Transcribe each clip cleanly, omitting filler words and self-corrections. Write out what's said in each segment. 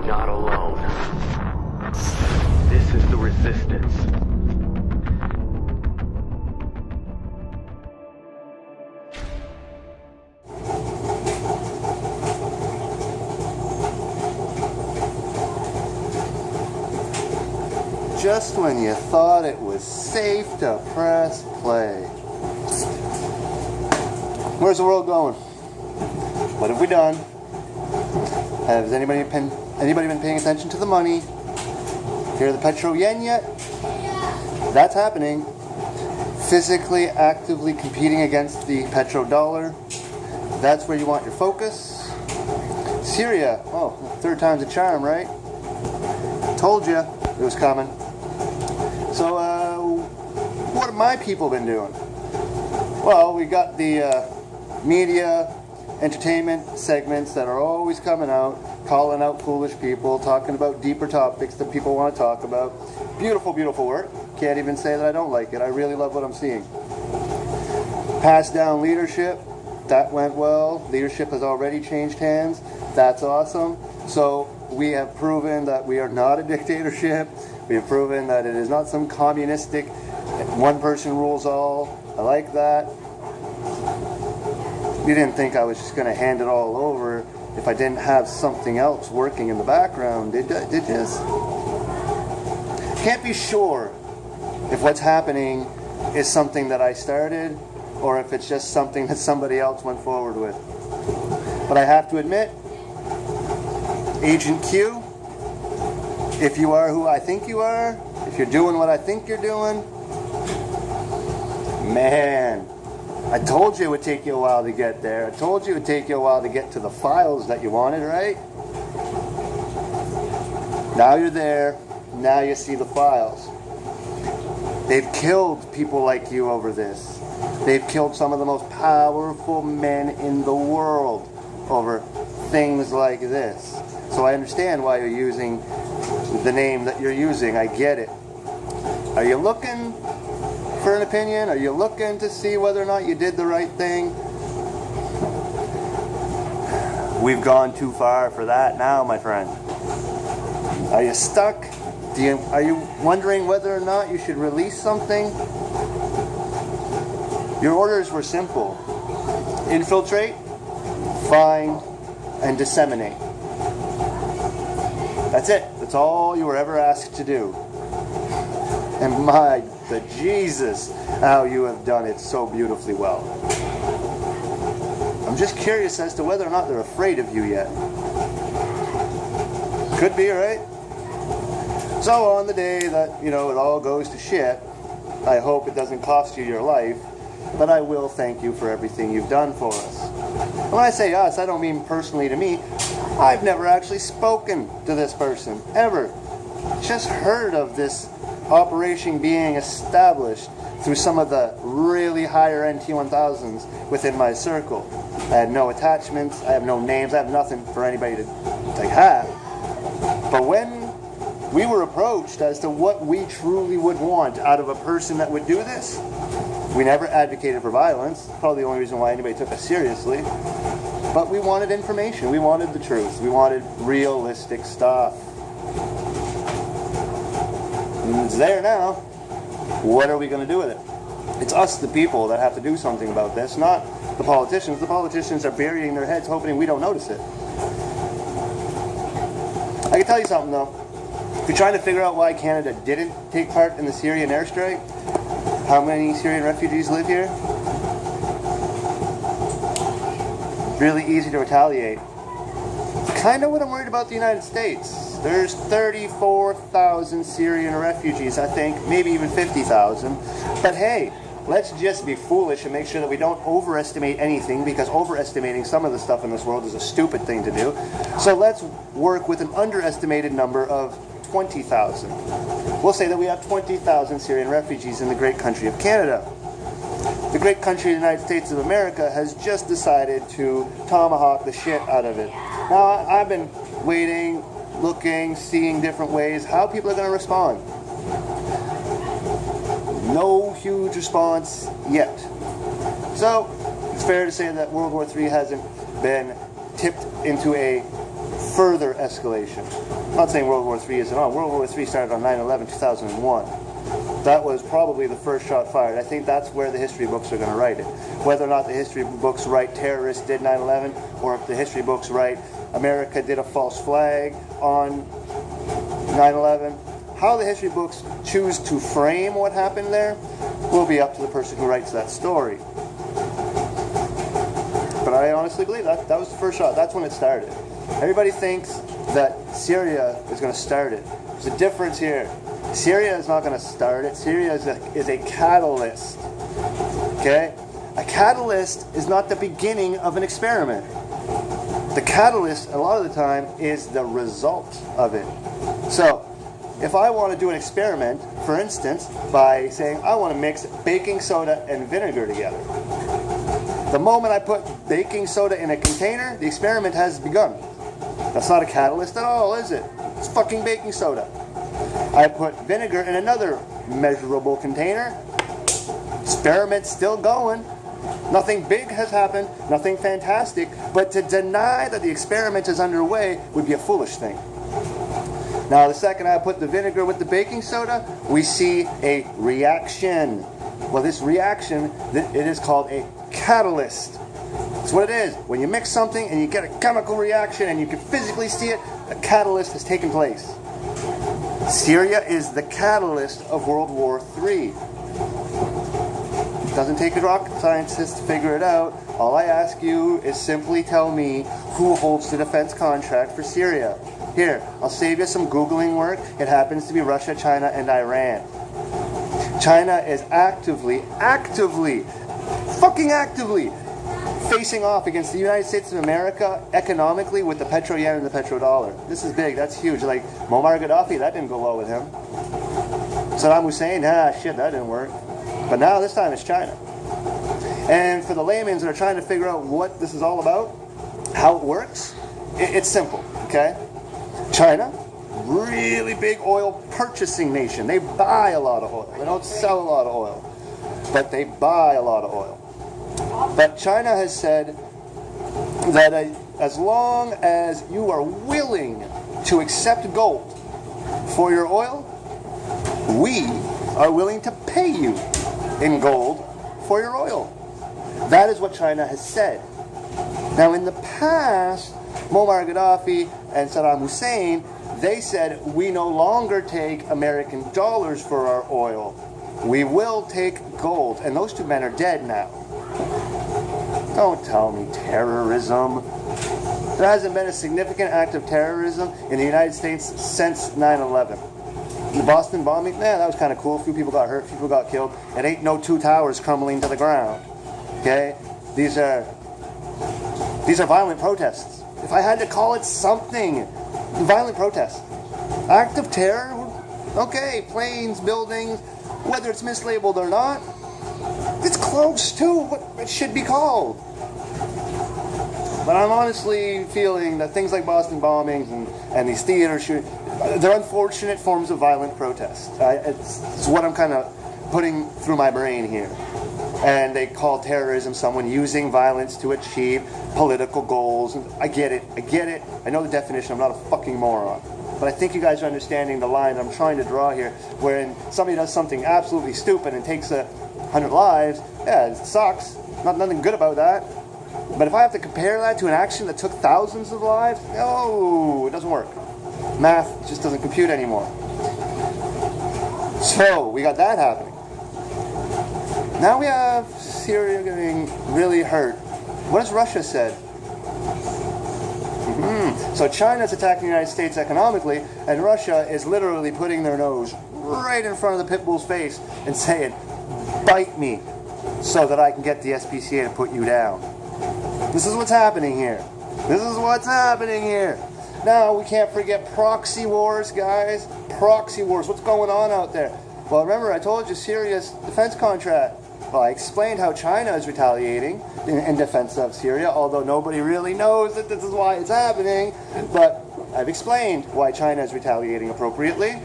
not alone. This is the resistance. Just when you thought it was safe to press play. Where's the world going? What have we done? Has anybody been paying attention to the money? Hear the petro yen yet? That's happening. Physically, actively competing against the petrodollar. That's where you want your focus. Syria. Oh, third time's a charm, right? Told you it was coming. So, what have my people been doing? Well, we got the media, entertainment segments that are always coming out, calling out foolish people, talking about deeper topics that people want to talk about. Beautiful, beautiful work. Can't even say that I don't like it. I really love what I'm seeing. Pass down leadership. That went well. Leadership has already changed hands. That's awesome. So we have proven that we are not a dictatorship. We have proven that it is not some communistic, one person rules all. I like that. You didn't think I was just going to hand it all over if I didn't have something else working in the background, did you? Can't be sure if what's happening is something that I started or if it's just something that somebody else went forward with. But I have to admit, Agent Q, if you are who I think you are, if you're doing what I think you're doing, man, I told you it would take you a while to get there. I told you it would take you a while to get to the files that you wanted, right? Now you're there. Now you see the files. They've killed people like you over this. They've killed some of the most powerful men in the world over things like this. So I understand why you're using the name that you're using. I get it. Are you looking for an opinion? Are you looking to see whether or not you did the right thing? We've gone too far for that now, my friend. Are you stuck? Are you wondering whether or not you should release something? Your orders were simple. Infiltrate, find, and disseminate. That's it. That's all you were ever asked to do. And the Jesus, how you have done it so beautifully well. I'm just curious as to whether or not they're afraid of you yet. Could be, right? So on the day that, it all goes to shit, I hope it doesn't cost you your life, but I will thank you for everything you've done for us. And when I say us, I don't mean personally to me. I've never actually spoken to this person, ever. Just heard of this operation being established through some of the really higher end T1000s within my circle. I had no attachments, I have no names, I have nothing for anybody to have. But when we were approached as to what we truly would want out of a person that would do this, we never advocated for violence. Probably the only reason why anybody took us seriously. But we wanted information. We wanted the truth. We wanted realistic stuff. And it's there now. What are we going to do with it? It's us, the people, that have to do something about this, not the politicians. The politicians are burying their heads hoping we don't notice it. I can tell you something, though. If you're trying to figure out why Canada didn't take part in the Syrian airstrike, how many Syrian refugees live here? Really easy to retaliate. Kind of what I'm worried about the United States. There's 34,000 Syrian refugees, I think, maybe even 50,000. But hey, let's just be foolish and make sure that we don't overestimate anything, because overestimating some of the stuff in this world is a stupid thing to do. So let's work with an underestimated number of 20,000. We'll say that we have 20,000 Syrian refugees in the great country of Canada. The great country of the United States of America has just decided to tomahawk the shit out of it. Now, I've been waiting, looking, seeing different ways how people are going to respond. No huge response yet. So, it's fair to say that World War III hasn't been tipped into a further escalation. I'm not saying World War III isn't on. World War III started on 9/11/2001. That was probably the first shot fired. I think that's where the history books are going to write it. Whether or not the history books write terrorists did 9/11, or if the history books write America did a false flag on 9/11, how the history books choose to frame what happened there will be up to the person who writes that story. But I honestly believe that was the first shot. That's when it started. Everybody thinks that Syria is going to start it. There's a difference here. Syria is not going to start it. Syria is a catalyst. Okay? A catalyst is not the beginning of an experiment. The catalyst, a lot of the time, is the result of it. So, if I want to do an experiment, for instance, by saying I want to mix baking soda and vinegar together. The moment I put baking soda in a container, the experiment has begun. That's not a catalyst at all, is it? It's fucking baking soda. I put vinegar in another measurable container. Experiment's still going. Nothing big has happened, nothing fantastic, but to deny that the experiment is underway would be a foolish thing. Now, the second I put the vinegar with the baking soda, we see a reaction. Well, this reaction, it is called a catalyst. That's what it is. When you mix something and you get a chemical reaction and you can physically see it, a catalyst has taken place. Syria is the catalyst of World War III. It doesn't take a rocket scientist to figure it out. All I ask you is simply tell me who holds the defense contract for Syria. Here, I'll save you some Googling work. It happens to be Russia, China, and Iran. China is actively facing off against the United States of America economically with the petro-yen and the petrodollar. This is big. That's huge. Like Muammar Gaddafi, that didn't go well with him. Saddam Hussein, that didn't work. But now this time it's China. And for the laymen that are trying to figure out what this is all about, how it works, it's simple, okay? China, really big oil purchasing nation. They buy a lot of oil. They don't sell a lot of oil, but they buy a lot of oil. But China has said that as long as you are willing to accept gold for your oil, we are willing to pay you in gold for your oil. That is what China has said. Now, in the past, Muammar Gaddafi and Saddam Hussein, they said, we no longer take American dollars for our oil. We will take gold. And those two men are dead now. Don't tell me terrorism. There hasn't been a significant act of terrorism in the United States since 9/11. The Boston bombing, that was kind of cool. A few people got hurt, a few people got killed. It ain't no two towers crumbling to the ground. Okay? These are violent protests. If I had to call it something, violent protests. Act of terror? Okay, planes, buildings, whether it's mislabeled or not, it's close to what it should be called. But I'm honestly feeling that things like Boston bombings and these theater shootings, they're unfortunate forms of violent protest. It's what I'm kind of putting through my brain here. And they call terrorism someone using violence to achieve political goals. I get it. I know the definition. I'm not a fucking moron. But I think you guys are understanding the line I'm trying to draw here, wherein somebody does something absolutely stupid and takes 100 lives. Yeah, it sucks. Nothing good about that. But if I have to compare that to an action that took thousands of lives, no, it doesn't work. Math just doesn't compute anymore. So, we got that happening. Now we have Syria getting really hurt. What has Russia said? So China's attacking the United States economically, and Russia is literally putting their nose right in front of the pit bull's face and saying, bite me so that I can get the SPCA to put you down. This is what's happening here. Now, we can't forget proxy wars, guys. Proxy wars. What's going on out there? Well, remember, I told you Syria's defense contract. Well, I explained how China is retaliating in defense of Syria, although nobody really knows that this is why it's happening. But I've explained why China is retaliating appropriately,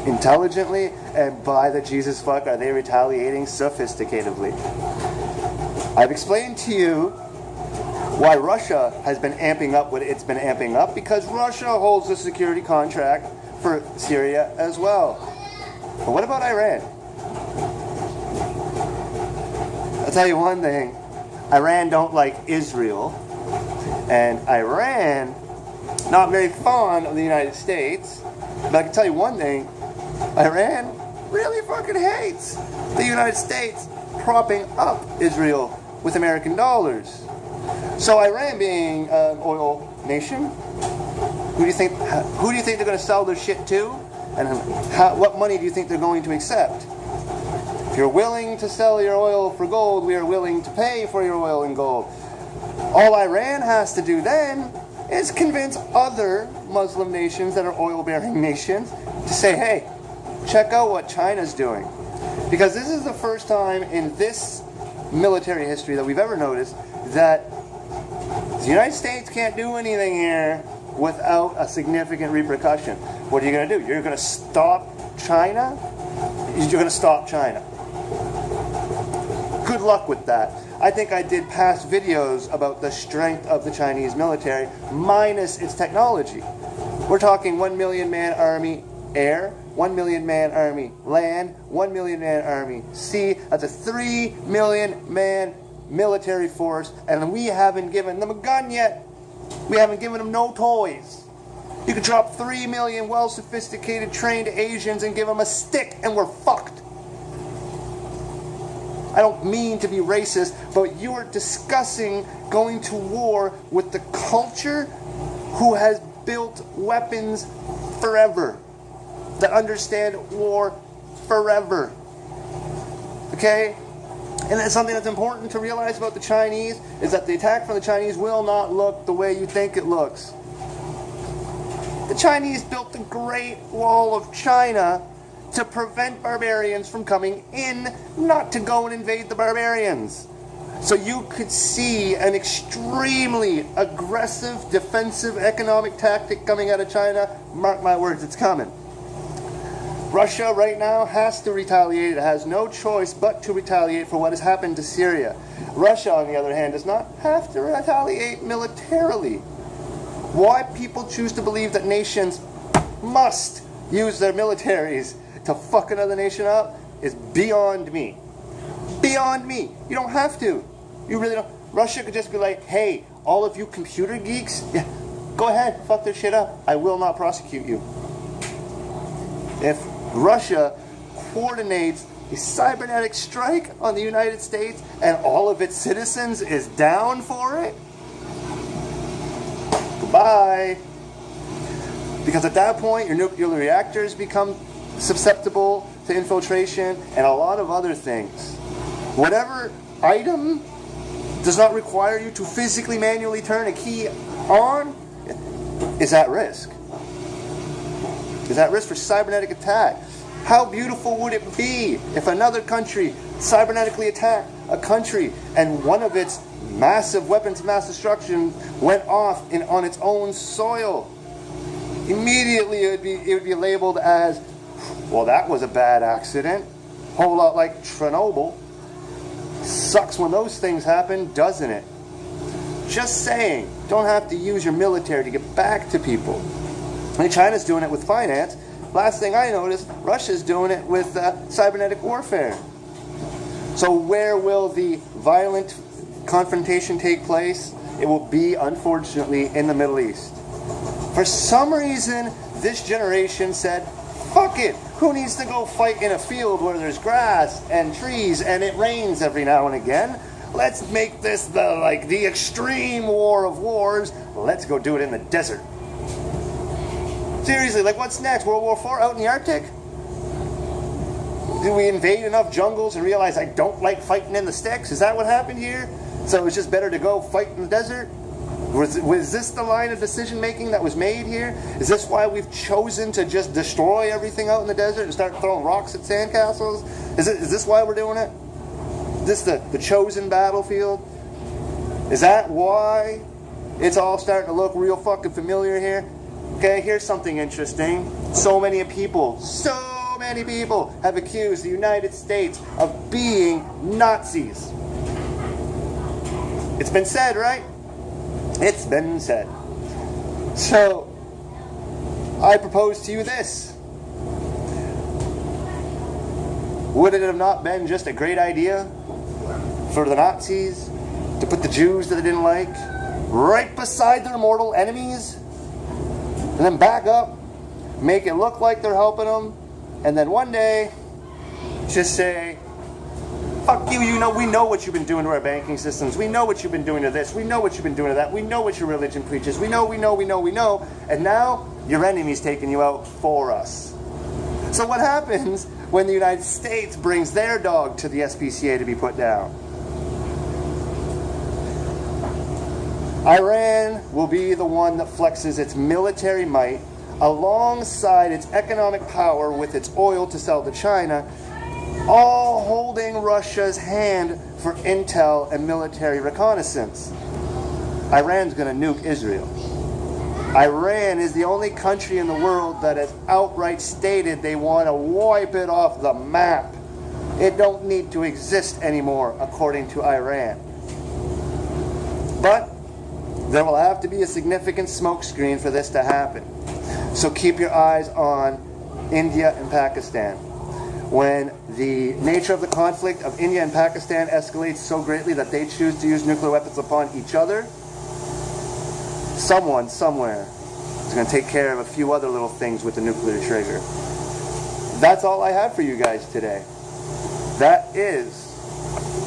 intelligently, and by the Jesus fuck are they retaliating sophisticatedly. I've explained to you Why Russia has been amping up what it's been amping up? Because Russia holds a security contract for Syria as well. But what about Iran? I'll tell you one thing. Iran don't like Israel. And Iran, not very fond of the United States. But I can tell you one thing. Iran really fucking hates the United States propping up Israel with American dollars. So Iran being an oil nation, who do you think they're going to sell their shit to? And what money do you think they're going to accept? If you're willing to sell your oil for gold, we are willing to pay for your oil in gold. All Iran has to do then is convince other Muslim nations that are oil-bearing nations to say, hey, check out what China's doing. Because this is the first time in this military history that we've ever noticed that the United States can't do anything here without a significant repercussion. What are you going to do? You're going to stop China? You're going to stop China. Good luck with that. I think I did past videos about the strength of the Chinese military minus its technology. We're talking 1 million man army air, 1 million man army land, 1 million man army sea. That's a 3 million man military force, and we haven't given them a gun yet. We haven't given them no toys. You could drop 3 million well-sophisticated, trained Asians and give them a stick, and we're fucked. I don't mean to be racist, but you are discussing going to war with the culture who has built weapons forever, that understand war forever. Okay? And that's something that's important to realize about the Chinese, is that the attack from the Chinese will not look the way you think it looks. The Chinese built the Great Wall of China to prevent barbarians from coming in, not to go and invade the barbarians. So you could see an extremely aggressive, defensive economic tactic coming out of China. Mark my words, it's coming. Russia right now has to retaliate. It has no choice but to retaliate for what has happened to Syria. Russia, on the other hand, does not have to retaliate militarily. Why people choose to believe that nations must use their militaries to fuck another nation up is beyond me. Beyond me. You don't have to. You really don't. Russia could just be like, hey, all of you computer geeks, yeah, go ahead, fuck their shit up. I will not prosecute you. If Russia coordinates a cybernetic strike on the United States and all of its citizens is down for it, goodbye. Because at that point, your nuclear reactors become susceptible to infiltration and a lot of other things. Whatever item does not require you to physically manually turn a key on is at risk. Is at risk for cybernetic attack. How beautiful would it be if another country cybernetically attacked a country and one of its massive weapons of mass destruction went off on its own soil? Immediately it would be labeled as, well, that was a bad accident. Whole lot like Chernobyl. Sucks when those things happen, doesn't it? Just saying. Don't have to use your military to get back to people. I mean, China's doing it with finance. Last thing I noticed, Russia's doing it with cybernetic warfare. So where will the violent confrontation take place? It will be, unfortunately, in the Middle East. For some reason, this generation said, fuck it. Who needs to go fight in a field where there's grass and trees and it rains every now and again? Let's make this the extreme war of wars. Let's go do it in the desert. Seriously, what's next? World War IV out in the Arctic? Did we invade enough jungles and realize I don't like fighting in the sticks? Is that what happened here? So it's just better to go fight in the desert? Was this the line of decision making that was made here? Is this why we've chosen to just destroy everything out in the desert and start throwing rocks at sandcastles? Is this why we're doing it? Is this the chosen battlefield? Is that why it's all starting to look real fucking familiar here? Okay, here's something interesting. So many people have accused the United States of being Nazis. It's been said, right? It's been said. So, I propose to you this. Would it have not been just a great idea for the Nazis to put the Jews that they didn't like right beside their mortal enemies? And then back up, make it look like they're helping them, and then one day, just say, fuck you, we know what you've been doing to our banking systems. We know what you've been doing to this. We know what you've been doing to that. We know what your religion preaches. We know. And now, your enemy's taking you out for us. So what happens when the United States brings their dog to the SPCA to be put down? Iran will be the one that flexes its military might alongside its economic power with its oil to sell to China, all holding Russia's hand for intel and military reconnaissance. Iran's going to nuke Israel. Iran is the only country in the world that has outright stated they want to wipe it off the map. It don't need to exist anymore, according to Iran. But there will have to be a significant smokescreen for this to happen. So keep your eyes on India and Pakistan. When the nature of the conflict of India and Pakistan escalates so greatly that they choose to use nuclear weapons upon each other, someone, somewhere, is going to take care of a few other little things with the nuclear trigger. That's all I have for you guys today. That is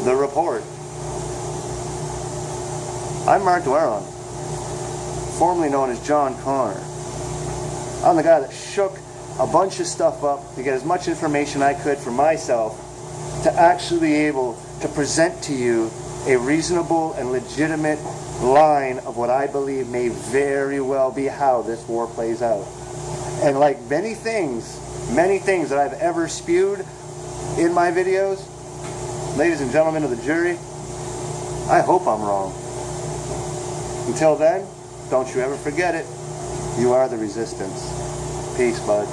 the report. I'm Mark Dwaron, formerly known as John Connor. I'm the guy that shook a bunch of stuff up to get as much information I could for myself to actually be able to present to you a reasonable and legitimate line of what I believe may very well be how this war plays out. And like many things that I've ever spewed in my videos, ladies and gentlemen of the jury, I hope I'm wrong. Until then, don't you ever forget it. You are the resistance. Peace, bud.